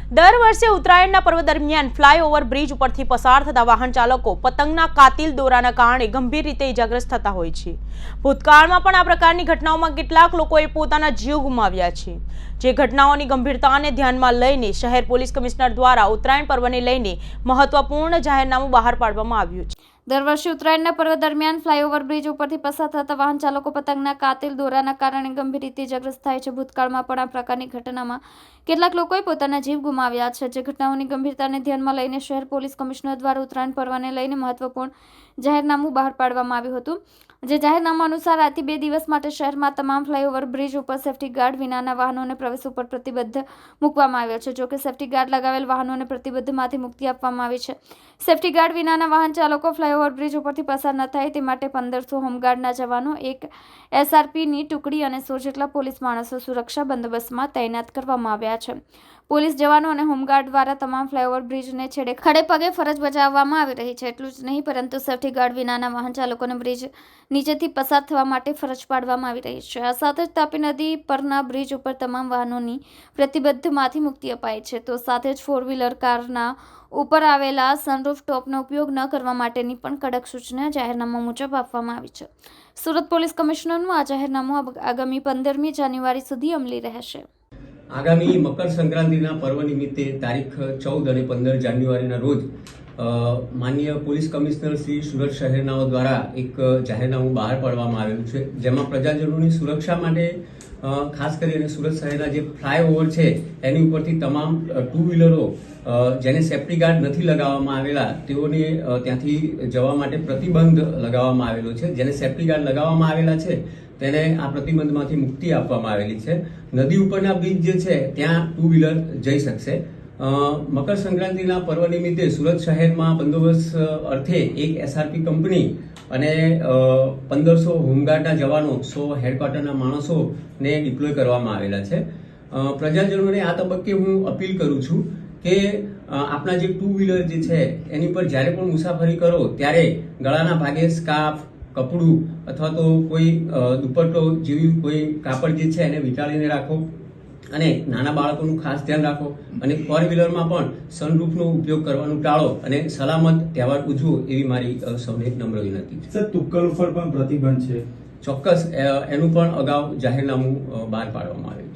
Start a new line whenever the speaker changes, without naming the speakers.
દર વર્ષે ઉત્તરાયણના પર્વ દરમિયાન ફ્લાયઓવર બ્રિજ ઉપરથી પસાર થતા વાહન ચાલકો પતંગના કાતિલ દોરાના કારણે ગંભીર રીતે ઇજાગ્રસ્ત થતા હોય છે। ભૂતકાળમાં પણ આ પ્રકારની ઘટનાઓમાં કેટલાક લોકોએ પોતાના જીવ ગુમાવ્યા છે। જે ઘટનાઓની ગંભીરતાને ધ્યાનમાં લઈને શહેર પોલીસ કમિશનર દ્વારા ઉત્તરાયણ પર્વને લઈને મહત્વપૂર્ણ જાહેરનામું બહાર પાડવામાં આવ્યું છે।
દર વર્ષે ઉત્તરાયણના પર્વ દરમિયાન ફ્લાયઓવર બ્રિજ ઉપરથી પસાર થતા વાહન ચાલકો પતંગના કાતિલ દોરાના કારણે ગંભીર રીતે ઇજાગ્રસ્ત થાય છે। ભૂતકાળમાં પણ આ પ્રકારની ઘટનામાં કેટલાક લોકોએ પોતાના જીવ ગુમાવ્યા છે। જે ઘટનાઓની ગંભીરતાને ધ્યાનમાં લઈને શહેર પોલીસ કમિશનર દ્વારા ઉત્તરાયણ પર્વને લઈને મહત્વપૂર્ણ જાહેરનામું બહાર પાડવામાં આવ્યું હતું। જે જાહેરનામા અનુસાર આજથી 2 દિવસ માટે શહેરમાં તમામ ફ્લાયઓવર બ્રિજ ઉપર સેફટી ગાર્ડ વિનાના વાહનોને પ્રવેશ ઉપર પ્રતિબંધ મૂકવામાં આવ્યો છે। જોકે સેફટી ગાર્ડ લગાવેલ વાહનોને પ્રતિબંધમાંથી મુક્તિ આપવામાં આવી છે। સેફટી ગાર્ડ વિનાના વાહન ચાલકો ફ્લાયઓવર બ્રિજ ઉપરથી પસાર ન થાય તે માટે 1500 હોમગાર્ડના જવાનો, એક SRPની ટુકડી અને 100 જેટલા પોલીસ માણસો સુરક્ષા બંદોબસ્તમાં તૈનાત કરવામાં આવ્યા છે। પોલીસ જવાનો અને હોમગાર્ડ દ્વારા તમામ ફ્લાયઓવર બ્રિજને છેડે ખડે પગે ફરજ બજાવવામાં આવી રહી છે। એટલું જ નહીં પરંતુ સેફટી ગાર્ડ વિનાના વાહન ચાલકોને બ્રિજ નીચેથી પસાર થવા માટે ફરજ પાડવામાં આવી રહી છે। આ સાથે જ તાપી નદી પરના બ્રિજ ઉપર તમામ વાહનોની પ્રતિબંધમાંથી મુક્તિ અપાઈ છે। તો સાથે જ 4-વ્હીલર કારના ઉપર આવેલા સનરૂફ ટોપનો ઉપયોગ ન કરવા માટેની પણ કડક સૂચના જાહેરનામા મુજબ આપવામાં આવી છે। સુરત પોલીસ કમિશનરનું આ જાહેરનામું આગામી 15મી જાન્યુઆરી સુધી અમલી રહેશે।
આગામી મકર સંક્રાંતિના પર્વ નિમિત્તે તારીખ 14 અને 15 જાન્યુઆરીના રોજ માનનીય પોલીસ કમિશનર શ્રી સુરત શહેરનાઓ દ્વારા એક જાહેરનામું બહાર પાડવામાં આવેલું છે, જેમાં પ્રજાજનોની સુરક્ષા માટે ખાસ કરીને સુરત શહેરના જે ફ્લાયઓવર છે એની ઉપરથી તમામ 2-વ્હીલરો જેને સેફ્ટી ગાર્ડ નથી લગાવવામાં આવેલા તેઓને ત્યાંથી જવા માટે પ્રતિબંધ લગાવવામાં આવેલો છે। જેને સેફ્ટી ગાર્ડ લગાવવામાં આવેલા છે તેને આ પ્રતિબંધમાંથી મુક્તિ આપવામાં આવેલી છે। નદી ઉપરના બ્રિજ જે છે ત્યાં 2-વ્હીલર જઈ શકશે। મકર સંક્રાંતિના પર્વ નિમિત્તે સુરત શહેરમાં બંદોબસ્ત અર્થે એક SRP કંપની અને 1500 હોમગાર્ડના જવાનો, 100 હેડક્વાર્ટરના માણસોને ડિપ્લોય કરવામાં આવેલા છે। પ્રજાજનોને આ તબક્કે હું અપીલ કરું છું કે આપના જે 2-વ્હીલર જે છે એની પર જ્યારે પણ મુસાફરી કરો ત્યારે ગળાના ભાગે સ્કાર્ફ, કપડું અથવા તો કોઈ દુપટ્ટો જેવી કોઈ કાપડ જે છે એને વીંટાળીને રાખો અને નાના બાળકોનું ખાસ ધ્યાન રાખો અને 4-વ્હીલરમાં પણ સનરૂફનો ઉપયોગ કરવાનું ટાળો અને સલામત તહેવાર ઉજવો એવી મારી સૌને નમ્ર વિનંતી છે।
સર, તુક્કલ ઉપર પણ પ્રતિબંધ છે?
ચોક્કસ, એનું પણ અગાઉ જાહેરનામું બહાર પાડવામાં આવ્યું છે।